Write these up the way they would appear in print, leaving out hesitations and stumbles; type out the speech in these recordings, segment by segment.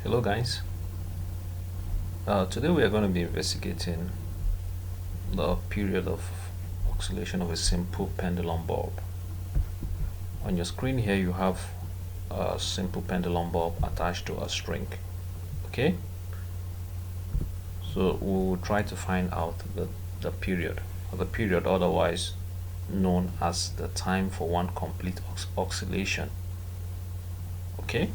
Hello guys, today we are going to be investigating the period of oscillation of a simple pendulum bulb. On your screen here you have a simple pendulum bulb attached to a string. Okay, so we will try to find out the period, or the period otherwise known as the time for one complete oscillation. Okay,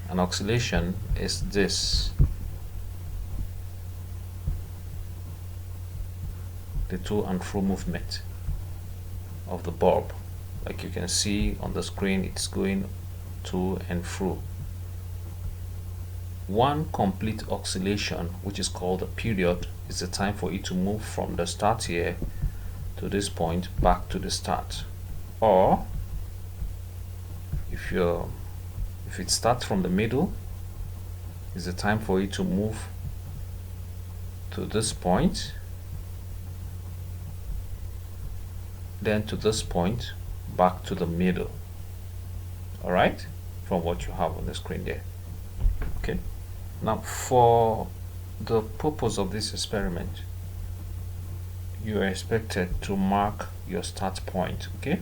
an oscillation is this: the to and fro movement of the bulb. Like you can see on the screen, it's going to and fro. One complete oscillation, which is called a period, is the time for it to move from the start here to this point back to the start. Or if it starts from the middle, is the time for it to move to this point, then to this point, back to the middle. All right, from what you have on the screen there. Okay, now for the purpose of this experiment, you are expected to mark your start point. Okay,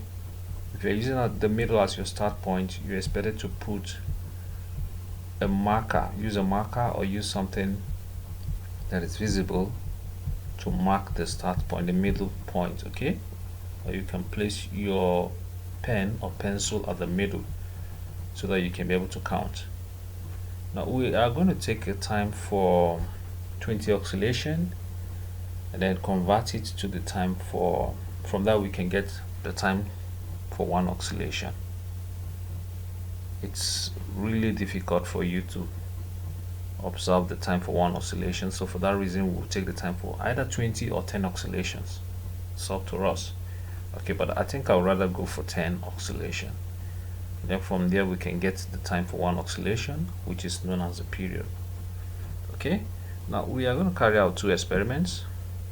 if you're using the middle as your start point, you're expected to put a marker, use a marker or use something that is visible to mark the start point, the middle point. Okay, or you can place your pen or pencil at the middle so that you can be able to count. Now we are going to take a time for 20 oscillation and then convert it to the time for, from that we can get the time for one oscillation. It's really difficult for you to observe the time for one oscillation, so for that reason we'll take the time for either 20 or 10 oscillations. It's up to us. Okay, but I think I'd rather go for 10 oscillation. Then from there we can get the time for one oscillation, which is known as a period. Okay, now we are going to carry out two experiments,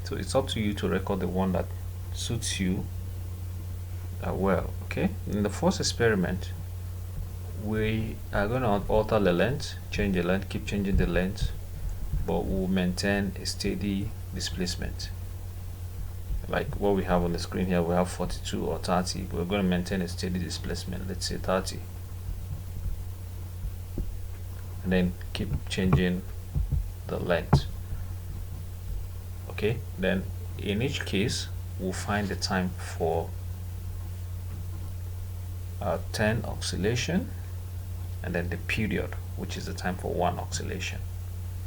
so it's up to you to record the one that suits you well. Okay, in the first experiment we are going to alter the length, change the length, keep changing the length, but we'll maintain a steady displacement. Like what we have on the screen here, we have 42 or 30, but we're going to maintain a steady displacement, let's say 30, and then keep changing the length. Okay, then in each case we'll find the time for 10 oscillation and then the period, which is the time for one oscillation.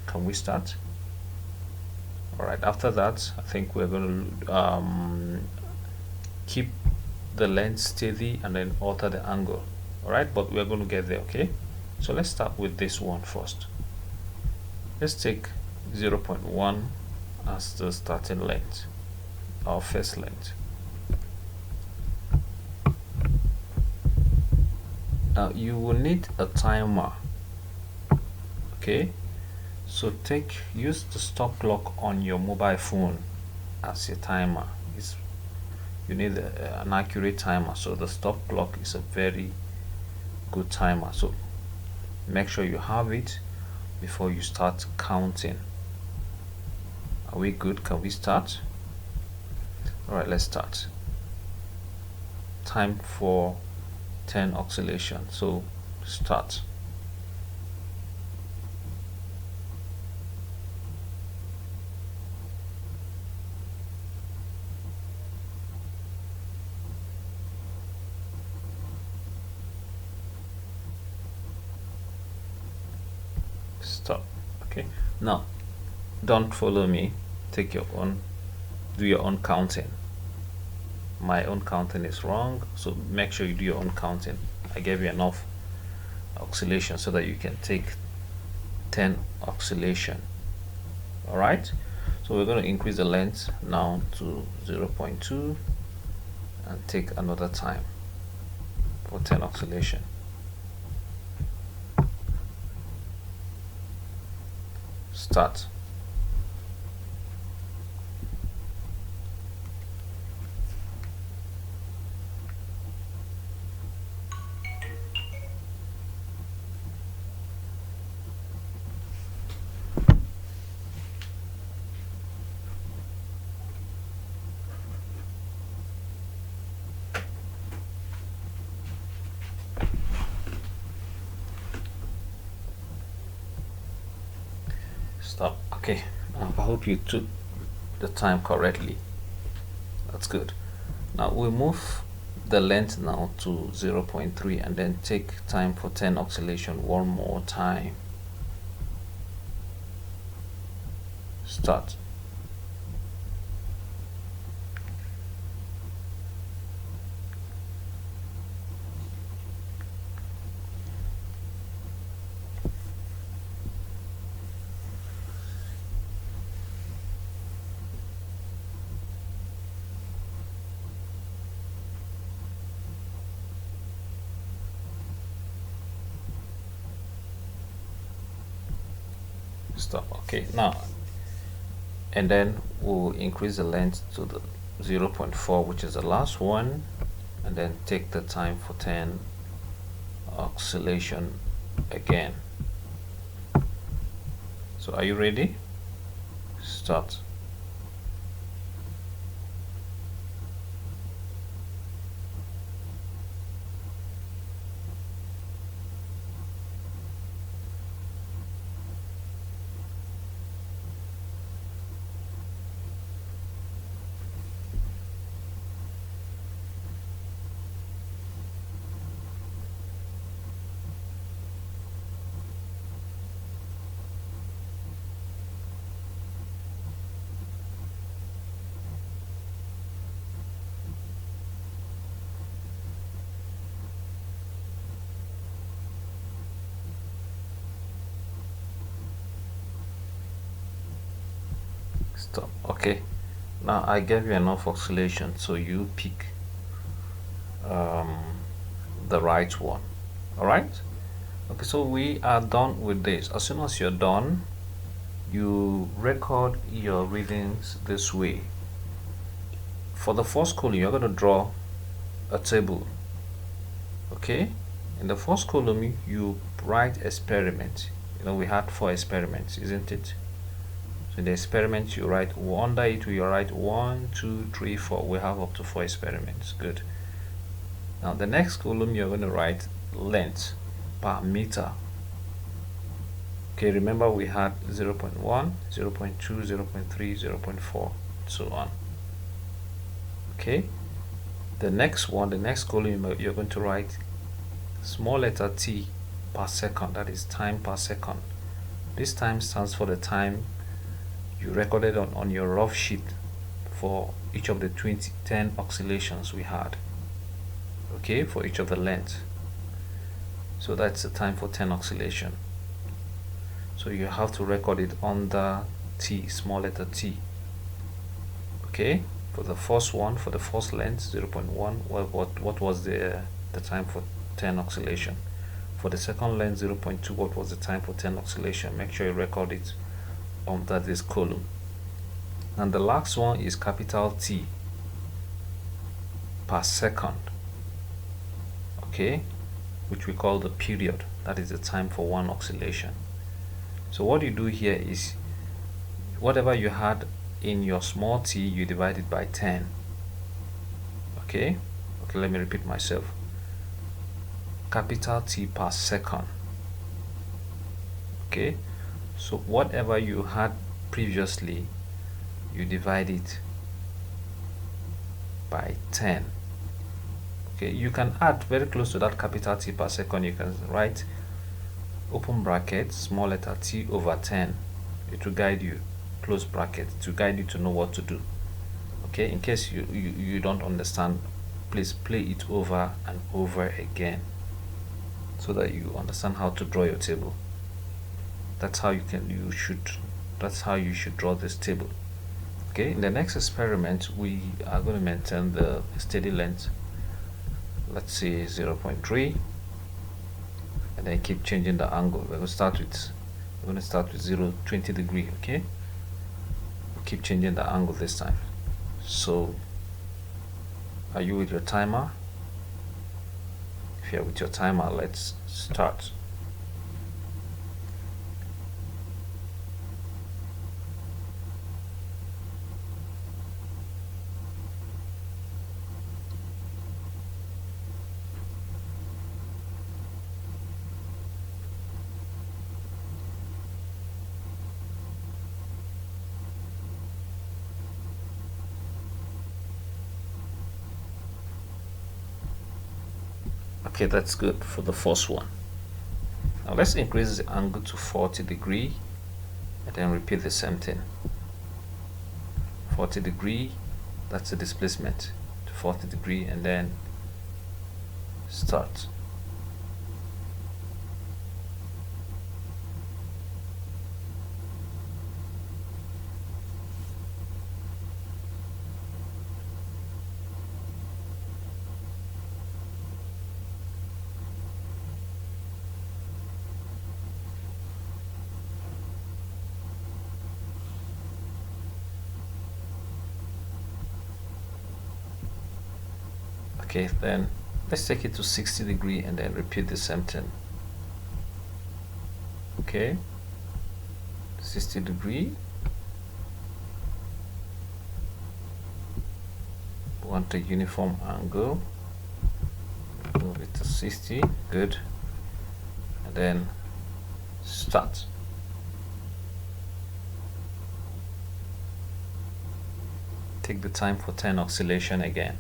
Can we start? All right, after that I think we're going to keep the length steady and then alter the angle. All right, but we're going to get there. Okay, so let's start with this one first. Let's take 0.1 as the starting length, our first length. Now you will need a timer. Okay, so use the stop clock on your mobile phone as a timer. You need an accurate timer, so the stop clock is a very good timer, so make sure you have it before you start counting. Are we good? Can we start? All right, let's start. Time for 10 oscillation, so start. Stop. Okay, now don't follow me, do your own counting. My own counting is wrong, so make sure you do your own counting. I gave you enough oscillation so that you can take 10 oscillation. All right, so we're going to increase the length now to 0.2 and take another time for 10 oscillation. Start. Stop. Okay, I hope you took the time correctly. That's good. Now we move the length now to 0.3 and then take time for 10 oscillation one more time. Start. Stop. Okay, now and then we'll increase the length to the 0.4, which is the last one, and then take the time for 10 oscillation again. So are you ready? Start. Stop. Okay, now I gave you enough oscillation, so you pick the right one. All right. Okay, so we are done with this. As soon as you're done, you record your readings this way. For the first column, you're going to draw a table. Okay, in the first column you write experiment. We had 4 experiments, isn't it? So in the experiment you write under it, you write 1 2 3 4. We have up to 4 experiments. Good. Now the next column you're going to write length per meter. Okay, remember we had 0.1 0.2 0.3 0.4 so on. Okay, the next column you're going to write small letter t per second, that is time per second. This time stands for the time you recorded on your rough sheet for each of the 10 oscillations we had. Okay, for each of the lengths. So that's the time for 10 oscillation. So you have to record it under t, small letter t. Okay, for the first one, for the first length 0.1, what was the time for 10 oscillation? For the second length 0.2, what was the time for 10 oscillation? Make sure you record it under this column. And the last one is capital T per second. Okay, which we call the period. That is the time for one oscillation. So what you do here is whatever you had in your small t, you divide it by 10. Okay, let me repeat myself. Capital T per second. Okay, so whatever you had previously, you divide it by 10. Okay, you can add very close to that capital T per second. You can write open bracket small letter t over 10. It will guide you, close bracket, to guide you to know what to do. Okay, in case you don't understand, please play it over and over again so that you understand how to draw your table. That's how you should draw this table. Okay, in the next experiment we are going to maintain the steady length, let's say 0.3, and then keep changing the angle. We're going to start with 20 degree. Okay, keep changing the angle this time. So are you with your timer? If you're with your timer, let's start. Okay, that's good for the first one. Now let's increase the angle to 40 degree and then repeat the same thing. 40 degree, that's the displacement, to 40 degree, and then start. Okay, then let's take it to 60 degree and then repeat the same thing. Okay, 60 degree, want a uniform angle, move it to 60, good, and then start. Take the time for 10 oscillation again.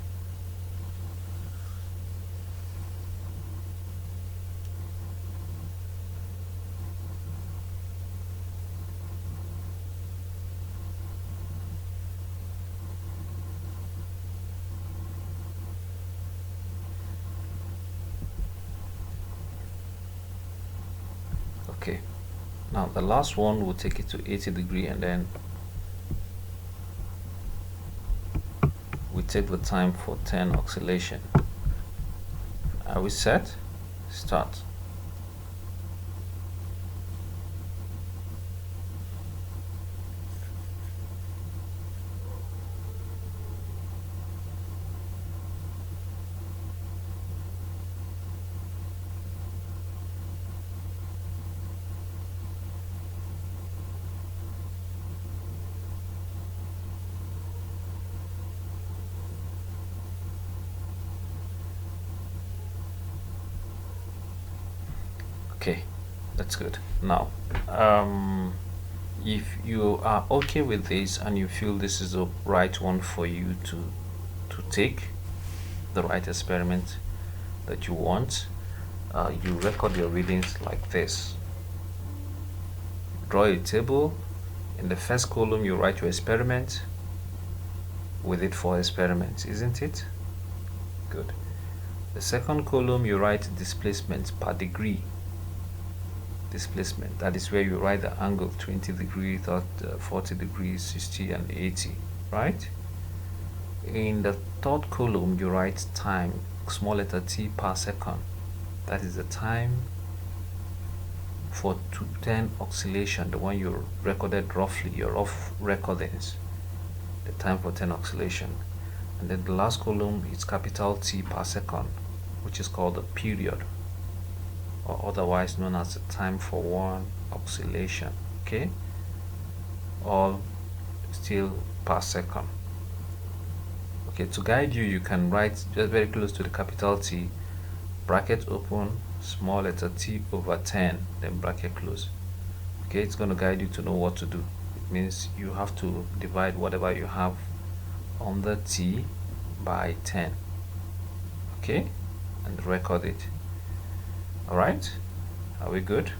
Okay, now the last one, we'll take it to 80 degree and then we take the time for 10 oscillation. Are we set? Start. Okay, that's good. Now if you are okay with this and you feel this is the right one for you to take, the right experiment that you want, you record your readings like this. Draw a table. In the first column you write your experiment with it for experiment, isn't it? Good. The second column you write displacement per degree. Displacement, that is where you write the angle, 20 degrees, 40 degrees, 60 and 80, right? In the third column you write time, small letter t per second. That is the time for 10 oscillation, the one you recorded roughly, your rough recordings, the time for 10 oscillation. And then the last column is capital T per second, which is called the period, or otherwise known as the time for one oscillation. Okay, all still per second. Okay, to guide you, you can write just very close to the capital T, bracket open, small letter t over 10, then bracket close. Okay, it's going to guide you to know what to do. It means you have to divide whatever you have on the t by 10. Okay, and record it. All right, are we good?